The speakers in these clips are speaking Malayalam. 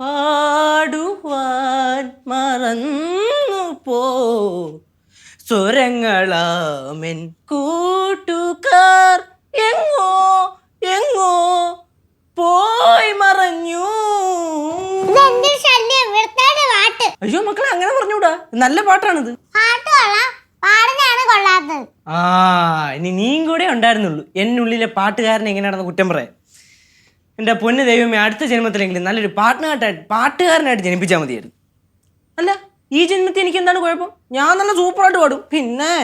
പാടുവാൻ മറന്നു പോ സ്വരങ്ങളാമെൻ കൂട്ടുകാർ എങ്ങോ എങ്ങോ പോയി മറഞ്ഞു. അയ്യോ മക്കളെ അങ്ങനെ പറഞ്ഞൂടാ, നല്ല പാട്ടാണിത്. ആ ഇനി നീയും കൂടെ ഉണ്ടായിരുന്നുള്ളൂ എന്നുള്ളിലെ പാട്ടുകാരനെ എങ്ങനെയാണെന്ന് കുറ്റം പറയാൻ. എൻ്റെ പൊന്നു ദൈവമേ, അടുത്ത ജന്മത്തിലെങ്കിലും നല്ലൊരു പാട്ടുകാരനായിട്ട് ജനിപ്പിച്ചാൽ മതിയായിരുന്നു. അല്ല ഈ ജന്മത്തിൽ എനിക്ക് എന്താണ് കുഴപ്പം? ഞാൻ നല്ല സൂപ്പറായിട്ട് പാടും. പിന്നെ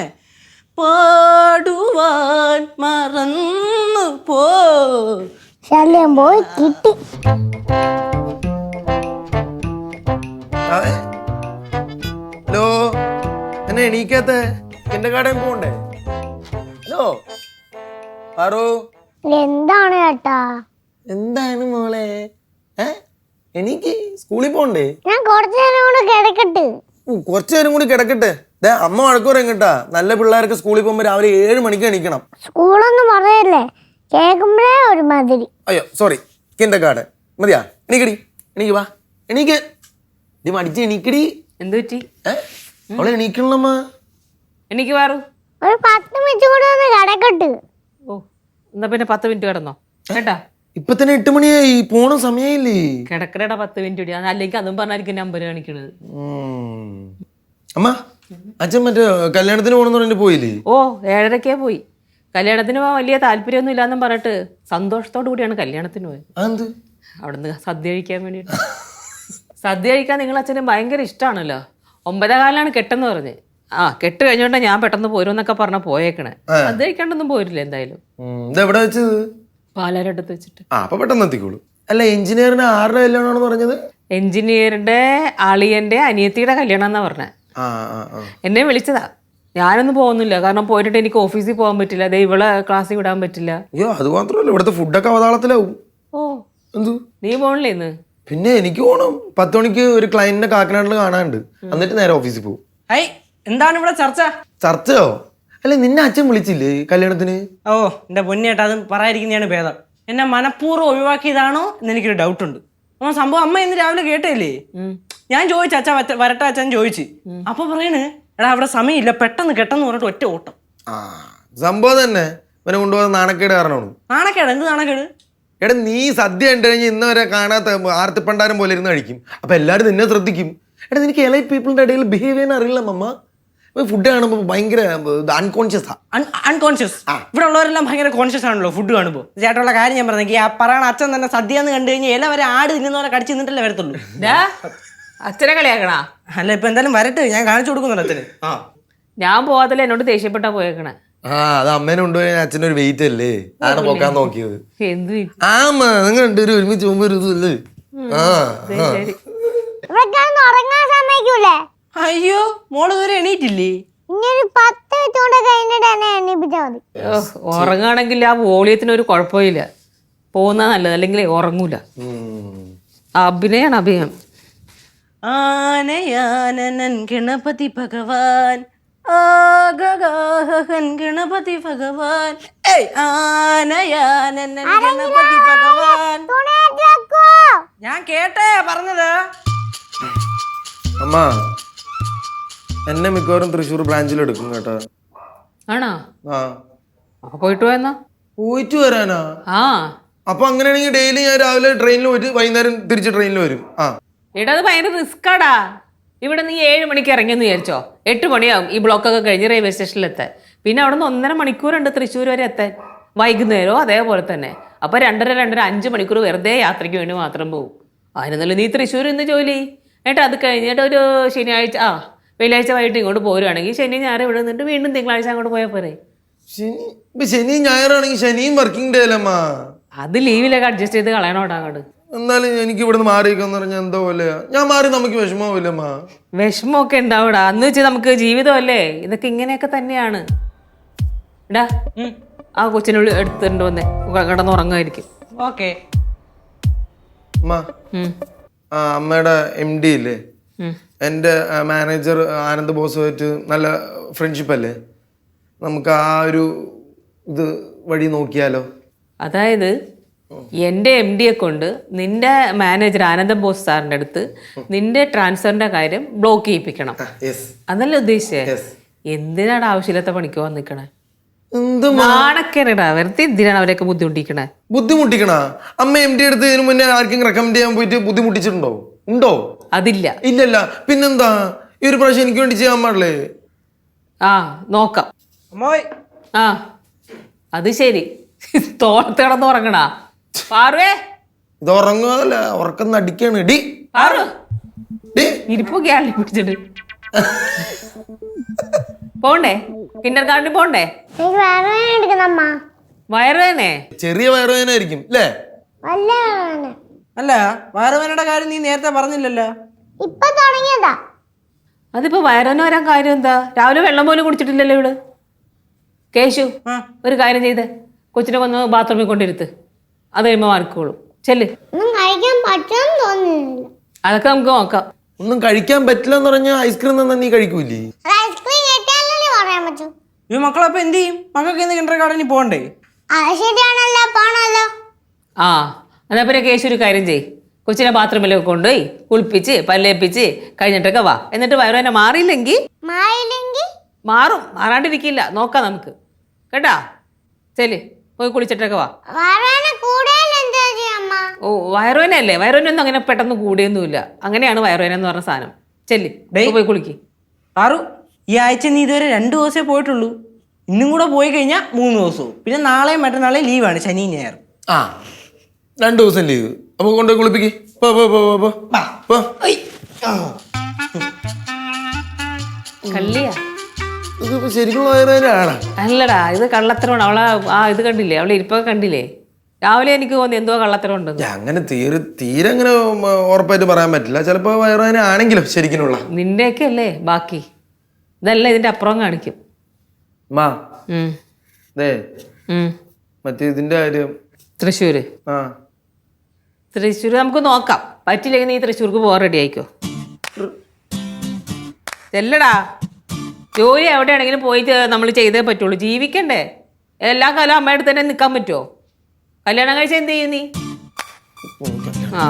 പാടുവാൻ മറന്നു പോയി കിട്ടി. ഹലോ, എന്നെ എണീക്കാത്ത എന്റെ കടയിൽ പോണ്ടേ? ഹലോ പാറു. എന്താണ് ചേട്ടാ? എന്താണ് മോളെ? എനിക്ക് സ്കൂളിൽ പോണ്ടേ? ഞാൻ കുറച്ചു നേരം കൂടെ കിടക്കട്ടെ. കുറച്ചു നേരം കൂടി കിടക്കട്ടെ? അമ്മ വഴക്ക് പറയും കേട്ടാ. നല്ല പിള്ളേർക്ക് സ്കൂളിൽ പോകുമ്പോ രാവിലെ 7 മണിക്ക് എണീക്കണം. സ്കൂളൊന്നും പറയല്ലേ, കേൾക്കുമ്പോഴേ ഒരു മാതിരി. അയ്യോ സോറി, കിന്റെ കാട് മതിയാ. എണീക്കടി, എണീക്ക് വാ, എണീക്ക്. ഇത് മടിച്ച് എണീക്കടി. എന്ത് പറ്റി? അവളെ എണീക്കണമ്മ. എനിക്ക് വേറു ഒരു 10 മിനിറ്റ് കൂടെ ഒന്ന് കിടക്കട്ടെ. ഓ എന്നാ പിന്നെ 10 മിനിറ്റ് കിടന്നോ കേട്ടാ. ഇപ്പൊ തന്നെ 8 മണിയായി, പോണ സമയമില്ലേ? കിടക്കട 10 മിനിറ്റ് കൂടി, അല്ലെങ്കിൽ അതും പറഞ്ഞായിരിക്കും നമ്പർ കാണിക്കണത്. അമ്മ അച്ഛൻ മറ്റേ കല്യാണത്തിന് പോണെന്ന് പറഞ്ഞിട്ട് പോയില്ലേ? ഓ 7:30 പോയി. കല്യാണത്തിന് പോകാൻ വലിയ താല്പര്യമൊന്നും ഇല്ലാന്നും പറഞ്ഞിട്ട് സന്തോഷത്തോടു കൂടിയാണ് കല്യാണത്തിന് പോയത്. അവിടുന്ന് സദ്യ കഴിക്കാൻ വേണ്ടിയിട്ട്. സദ്യ കഴിക്കാൻ നിങ്ങൾ അച്ഛന് ഭയങ്കര ഇഷ്ടമാണല്ലോ. 9:15 കെട്ടെന്ന് പറഞ്ഞ്. കെട്ട് കഴിഞ്ഞോണ്ടാ ഞാൻ പെട്ടെന്ന് പോരുമെന്നൊക്കെ പറഞ്ഞ പോയേക്കണേ. സദ്യ കഴിക്കാണ്ടൊന്നും പോരില്ല എന്തായാലും. പാലാരടുത്ത് വെച്ചിട്ട്. അപ്പൊ പെട്ടെന്ന് എത്തിക്കോളൂ. അല്ല എഞ്ചിനീയറിന്റെ ആരുടെ കല്യാണമാണെന്ന് പറഞ്ഞത്? എഞ്ചിനീയറിന്റെ അളിയന്റെ അനിയത്തിയുടെ കല്യാണം എന്നാ പറഞ്ഞേ. എന്നെ വിളിച്ചതാ. ഞാനൊന്നും പോകുന്നില്ല, കാരണം പോയിട്ട് എനിക്ക് ഓഫീസിൽ പോകാൻ പറ്റില്ല. അതെ ഇവളെ ക്ലാസ്സിൽ വിടാൻ പറ്റില്ല. അയ്യോ അത് മാത്രമല്ല, ഇവിടുത്തെ ഫുഡൊക്കെ അവതാളത്തിലാവും. ഓ എന്തു നീ പോണില്ലേ ഇന്ന്? പിന്നെ എനിക്ക് പോകണം. 10 മണിക്ക് ഒരു ക്ലയന്റിനെ കാക്കനാട്ടിൽ കാണാനുണ്ട്. എന്നിട്ട് നേരെ ഓഫീസിൽ പോകും. എന്താണ് ഇവിടെ ചർച്ചയോ? അല്ലെ നിന്നെ അച്ഛൻ വിളിച്ചില്ലേ കല്യാണത്തിന്? ഓ എന്റെ പൊന്നേട്ടാ, അത് പറയാതിരിക്കുന്നതാണ് ഭേദം. എന്നെ മനഃപൂർവ്വം ഒഴിവാക്കിയതാണോ എന്ന് എനിക്കൊരു ഡൗട്ട് ഉണ്ട്. സംഭവം അമ്മ ഇന്ന് രാവിലെ കേട്ടല്ലേ? ഞാൻ ചോദിച്ചു അച്ഛൻ വരട്ടെ അച്ഛൻ ചോദിച്ചു. അപ്പൊ പറയണ് എടാ അവിടെ സമയമില്ല, പെട്ടെന്ന് കെട്ടെന്ന് പറഞ്ഞിട്ട് ഒറ്റ ഓട്ടം. സംഭവം തന്നെ ഇവനെ കൊണ്ടുപോകുന്ന നാണക്കേട് കാരണമാണ്. നാണക്കേട്? എന്ത് നാണക്കേട്? എടാ നീ സദ്യ കണ്ടു കഴിഞ്ഞ് ഇന്ന് വരെ കാണാത്ത ആർത്തിപ്പണ്ടാരം പോലെ ഇരുന്ന് കഴിക്കും. അപ്പൊ എല്ലാവരും നിന്നെ ശ്രദ്ധിക്കും. എടാ നിനക്ക് എലൈറ്റ് പീപ്പിളിന്റെ ഇടയിൽ ബിഹേവ് ചെയ്യാൻ അറിയില്ല മമ്മ. ഫുഡ് കാണുമ്പോൾ ഭയങ്കര അൺകോൺഷ്യസ്. ഇവിടെ ഉള്ളവരെല്ലാം ഭയങ്കര കോൺഷ്യസ് ആണല്ലോ ഫുഡ് കാണുമ്പോൾ. ചേട്ടനുള്ള കാര്യം ഞാൻ പറഞ്ഞെങ്കിൽ ആ പറയണ അച്ഛൻ തന്നെ സദ്യ എന്ന് കണ്ടു കഴിഞ്ഞാൽ ഇല വരെ ആട് തിന്നുന്നവരെ കടിച്ചു നിന്നിട്ടല്ലേ വരത്തുള്ളൂ. അച്ഛനെ കളിയാക്കണ? അല്ല ഇപ്പൊ എന്തായാലും വരട്ടെ, ഞാൻ കാണിച്ചു കൊടുക്കുന്നുണ്ട് അച്ഛന്. ഞാൻ പോവാത്തല്ലേ എന്നോട് ദേഷ്യപ്പെട്ടാ പോയേക്കണേ. അത് അമ്മേനെ കൊണ്ടുപോയി അച്ഛൻ്റെ ഒരു വെയിറ്റ് അല്ലേ, ആണ് പോക്കാൻ നോക്കിയത്. എന്ത് നിങ്ങൾ രണ്ടുപേരും ഒരുമിച്ച് പോകുമ്പോ ഒരു ഇതല്ലേ. അയ്യോ മോള് ഇതുവരെ എണീറ്റില്ലേ? ഉറങ്ങാണെങ്കിൽ ആ വോളിയത്തിന് ഒരു കുഴപ്പമില്ല, പോകുന്ന നല്ലത്, അല്ലെങ്കിൽ ഉറങ്ങൂല. അഭിനയാണ് അഭിനയം. ആനയാനനൻ ഗണപതി ഭഗവാൻ ആഗാഹൻ ഗണപതി ഭഗവാൻ ആനയാനനൻ ഗണപതി ഭഗവാൻ. ഞാൻ കേട്ടേ പറഞ്ഞത്. അമ്മ എന്നെ മിക്കവാറും തൃശ്ശൂർ ബ്രാഞ്ചിൽ എടുക്കും കേട്ടോ. ആണോ? പോയിട്ട് പോയെന്നാ? പോയിട്ട് വരാനാ? അപ്പൊ അങ്ങനെയാണെങ്കിൽ ഡെയിലി ഞാൻ രാവിലെ ട്രെയിനിൽ പോയിട്ട് വൈകുന്നേരം തിരിച്ച് ട്രെയിനിൽ വരും. എടാ അത് ഭയങ്കര റിസ്കാടാ. ഇവിടെ നീ 7 മണിക്ക് ഇറങ്ങിയെന്ന് വിചാരിച്ചോ, 8 മണിയാവും ഈ ബ്ലോക്കൊക്കെ കഴിഞ്ഞ് റെയിൽവേ സ്റ്റേഷനിൽ എത്താൻ. പിന്നെ അവിടെ നിന്ന് 1.5 മണിക്കൂറുണ്ട് തൃശ്ശൂർ വരെ എത്താൻ. വൈകുന്നേരവും അതേപോലെ തന്നെ. അപ്പൊ 2.5 5 മണിക്കൂർ വെറുതെ യാത്രയ്ക്ക് വേണ്ടി മാത്രം പോകും. അതിനൊന്നുമില്ല നീ തൃശ്ശൂർ ഇന്ന് ജോലി എന്നിട്ട് അത് കഴിഞ്ഞിട്ട് ഒരു ശനിയാഴ്ച വെള്ളിയാഴ്ച വൈകിട്ട് ഇങ്ങോട്ട് പോരുവാണെങ്കിൽ ശനി ഞായർ ഇവിടെ നിന്നിട്ട് വീണ്ടും തിങ്കളാഴ്ച അങ്ങോട്ട് പോയാൽ പോരെ. ശനി ഞായറാണെങ്കിൽ ശനിയും വർക്കിംഗ് ഡേ അല്ലമ്മ. അത് ലീവിലൊക്കെ അഡ്ജസ്റ്റ് ചെയ്ത് കളയണോടാ അങ്ങോട്ട്. എന്നാലും എനിക്ക് ഇവിടുന്ന് മാറിയിരിക്കാന്ന് പറഞ്ഞാൽ എന്തോ പോലെയാ. ഞാൻ മാറി നമുക്ക് വിഷമമില്ലമ്മ. വിഷമമൊക്കെ ഉണ്ടാവൂടാ, അന്ന് വെച്ച് നമുക്ക് ജീവിതമല്ലേ, ഇതൊക്കെ ഇങ്ങനെയൊക്കെ തന്നെയാണ്. ഇടാ ആ കൊച്ചിനുള്ളിൽ എടുത്തിട്ട് വന്നേ, കിടന്നുറങ്ങുമായിരിക്കും. ഓക്കെ അമ്മയുടെ MD ഇല്ലേ, എൻ്റെ മാനേജർ ആനന്ദ് ബോസുമായിട്ട് നല്ല ഫ്രണ്ട്ഷിപ്പ് അല്ലേ, നമുക്ക് ആ ഒരു ഇത് വഴി നോക്കിയാലോ? അതായത് എൻ്റെ MD കൊണ്ട് നിന്റെ മാനേജർ ആനന്ദ ബോസ് സാറിൻ്റെ അടുത്ത് നിന്റെ ട്രാൻസ്ഫറിന്റെ കാര്യം ബ്ലോക്ക് ചെയ്യിപ്പിക്കണം. അതല്ലേ ഉദ്ദേശിച്ചേ? എന്തിനാണ് ആവശ്യമില്ലാത്ത പണിക്ക് വന്നിക്കണേ? നാണക്കേടാ, വെറുതെ എന്തിനാണ് അവരെയൊക്കെ ബുദ്ധിമുട്ടിക്കണേ? ബുദ്ധിമുട്ടിക്കണ അമ്മ MD എടുത്തതിന് മുന്നേ ആർക്കും റെക്കമെൻഡ് ചെയ്യാൻ പോയിട്ട് ബുദ്ധിമുട്ടിച്ചിട്ടുണ്ടോ? ഉണ്ടോ? അതില്ല. ഇല്ലല്ല, പിന്നെന്താ ഈ ഒരു പ്രാവശ്യം എനിക്ക് വേണ്ടി ചെയ്യാൻ പാടില്ലേ? ആ നോക്കാം. ആ അത് ശരി. തോളത്ത് കിടന്ന് ഉറങ്ങണാ പാറുവേ? ഇത് ഉറങ്ങുകയല്ല, ഉറക്കം അടിക്കാണ്. ഡി പാറു ഡി ഇരിപ്പോ ഗ്യാലി പിടിച്ചിട്ട് പോണ്ടേ? കിൻഡർ ഗാർഡനിൽ പോണ്ടേ? എനിക്ക് വയറുവേദന എടുക്കുന്നമ്മ. വയറുവേദനേ? ചെറിയ വയറുവേദന ആയിരിക്കും അല്ലേ? വല്ല വയറുവേദന. അല്ല, വയറുവേദനയുടെ കാര്യം നീ നേരത്തെ പറഞ്ഞില്ലല്ലോ. ഇപ്പൊ തുടങ്ങിയതാ. അതിപ്പോ വയറുവേദന വരാൻ കാര്യം എന്താ? രാവിലെ വെള്ളം പോലും കുടിച്ചിട്ടില്ലല്ലോ ഇവിടെ. കേശു ഒരു കാര്യം ചെയ്തേ, കൊച്ചിനെ വന്ന് ബാത്റൂമിൽ കൊണ്ടിരുത്ത്. അത് കഴിയുമ്പോൾ മാറിക്കോളും. ചെല്ല്. ഒന്നും കഴിക്കാൻ പറ്റുമെന്ന് തോന്നുന്നില്ല. അതൊക്കെ നമുക്ക് നോക്കാം. ഒന്നും കഴിക്കാൻ പറ്റില്ല എന്ന് പറഞ്ഞാൽ ഐസ്ക്രീം തന്നെ നീ കഴിക്കൂലേ? ഐസ്ക്രീം കിട്ടിയാലല്ലേ പറയാൻ പറ്റൂ. ഈ മക്കളപ്പോ എന്ത് ചെയ്യും? മക്കൾക്ക് ഇന്ന് കിൻഡർ ഗാർഡനിൽ പോകണ്ടേ? അത് ശരിയാണല്ലോ, പോണല്ലോ. ആ എന്നാ പിന്നെ കേശു ഒരു കാര്യം ചെയ്യ്, കൊച്ചിനെ ബാത്റൂമിലൊക്കെ കൊണ്ടുപോയി കുളിപ്പിച്ച് പല്ലേപ്പിച്ച് കഴിഞ്ഞിട്ടൊക്കെ വാ. എന്നിട്ട് വയറുവേദന മാറിയില്ലെങ്കിൽ മാറും, മാറാണ്ടിരിക്കില്ല, നോക്കാം നമുക്ക് കേട്ടാ. ചെല്, പോയി കുളിച്ചിട്ടൊക്കെ വാ. വയറുവേദന കൂടിയാൽ എന്താ ചെയ്യാമ്മ? ഓ വയറുവേദന അല്ലേ? വയറുവേദന ഒന്നും അങ്ങനെ പെട്ടെന്ന് കൂടിയൊന്നുമില്ല. അങ്ങനെയാണ് വയറുവേദന എന്ന് പറഞ്ഞ സാധനം. ചെല്ല്, പോയി കുളിക്ക്. ആറു, ഈ ആഴ്ച നീ ഇതുവരെ 2 ദിവസമേ പോയിട്ടുള്ളൂ. ഇന്നും കൂടെ പോയി കഴിഞ്ഞാൽ 3 ദിവസവും. പിന്നെ നാളെയും മറ്റന്നാളെയും ലീവാണ്, ശനി ഞായർ. ആ 2 ദിവസം ലീവ്. അപ്പൊ കൊണ്ടുപോയി കുളിപ്പിക്ക്. കള്ളിയാ? ഇത് ശരിക്കും വയറുവേദനയാണ്. അല്ലടാ, ഇത് കള്ളത്തരമാണ്. അവളെ ആ ഇത് കണ്ടില്ലേ, അവളെ ഇരിപ്പൊക്കെ കണ്ടില്ലേ? രാവിലെ എനിക്ക് തോന്നി എന്തോ കള്ളത്തരം ഉണ്ടെന്ന്. അങ്ങനെ തീരെ അങ്ങനെ ഉറപ്പായിട്ട് പറയാൻ പറ്റില്ല. ചിലപ്പോ വയറുവേദന ആണെങ്കിലും ശരിക്കുള്ള നിന്റെയൊക്കെ അല്ലേ ബാക്കി. ഇതല്ല ഇതിന്റെ അപ്പുറം കാണിക്കും. മറ്റേ ഇതിന്റെ കാര്യം തൃശ്ശൂര്. തൃശ്ശൂർ നമുക്ക് നോക്കാം. പറ്റില്ലെങ്കിൽ നീ തൃശ്ശൂർക്ക് പോകാൻ റെഡി ആയിക്കോ. ചെല്ലടാ, ജോലി എവിടെയാണെങ്കിലും പോയിട്ട് നമ്മൾ ചെയ്തേ പറ്റുള്ളൂ. ജീവിക്കണ്ടേ? എല്ലാ കാലം അമ്മയുടെ തന്നെ നിൽക്കാൻ പറ്റുമോ? കല്യാണം കഴിച്ചാൽ എന്ത് ചെയ്യും നീ? ആ